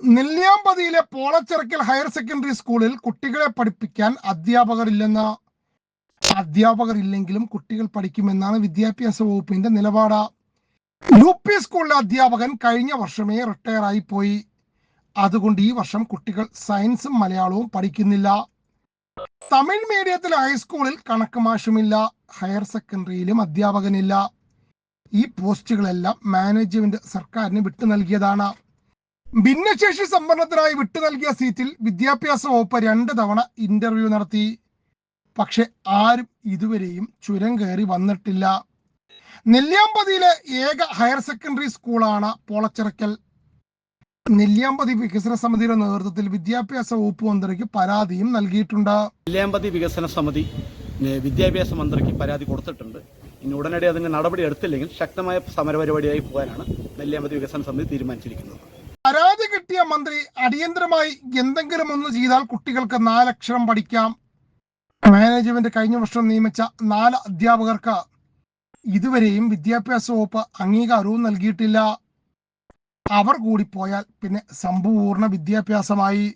നെല്ലിയാമ്പതിയിലെ Polachirakkal higher secondary സ്കൂളിൽ കുട്ടികളെ പഠിപ്പിക്കാൻ അധ്യാപകരില്ലെങ്കിലും കുട്ടികൾ പഠിക്കുമെന്നാണ് വിദ്യാഭ്യാസ വകുപ്പിന്റെ നിലപാട്. യു.പി. സ്കൂളിലെ അധ്യാപകൻ കഴിഞ്ഞ വർഷമേ റിട്ടയർ ആയി പോയി. അതുകൊണ്ട് ഈ വർഷം കുട്ടികൾ സയൻസും മലയാളവും പഠിക്കുന്നില്ല. തമിഴ് മീഡിയത്തിലെ ഹൈസ്കൂളിൽ കണക്ക് മാഷുമില്ല. ഹയർ സെക്കൻഡറിയിലും അധ്യാപകനില്ല. ഈ പോസ്റ്റുകളെല്ലാം മാനേജ്മെന്റ് സർക്കാരിന് വിട്ടു നൽകിയതാണ്. ഭിന്നശേഷി സംവരണത്തിനായി വിട്ടു നൽകിയ സീറ്റിൽ വിദ്യാഭ്യാസ വകുപ്പ് 2 തവണ ഇന്റർവ്യൂ നടത്തി. പക്ഷെ ആരും ഇതുവരെയും ചുരം കയറി വന്നിട്ടില്ല. നെല്ലിയാമ്പതിയിലെ ഏക ഹയർ സെക്കൻഡറി സ്കൂളാണ് പോളച്ചിറക്കൽ. നെല്ലിയാമ്പതി വികസന സമിതിയുടെ നേതൃത്വത്തിൽ വിദ്യാഭ്യാസ വകുപ്പ് മന്ത്രിക്ക് പരാതിയും നൽകിയിട്ടുണ്ട്. നെല്ലിയാമ്പതി വികസന സമിതി വിദ്യാഭ്യാസ മന്ത്രിക്ക് പരാതി കൊടുത്തിട്ടുണ്ട്. ഇനി ഉടനടി അതിന് നടപടി എടുത്തില്ലെങ്കിൽ ശക്തമായ സമരപരിപാടിയായി പോകാനാണ് നെല്ലിയാമ്പതി വികസന സമിതി തീരുമാനിച്ചിരിക്കുന്നത്. പരാതി കിട്ടിയ മന്ത്രി അടിയന്തരമായി എന്തെങ്കിലും ഒന്ന് ചെയ്താൽ കുട്ടികൾക്ക് 4 അക്ഷരം പഠിക്കാം. മാനേജ്മെന്റ് കഴിഞ്ഞ വർഷം നിയമിച്ച 4 അധ്യാപകർക്ക് ഇതുവരെയും വിദ്യാഭ്യാസ വകുപ്പ് അംഗീകാരവും നൽകിയിട്ടില്ല. അവർ കൂടി പോയാൽ പിന്നെ സമ്പൂർണ്ണ വിദ്യാഭ്യാസമായി.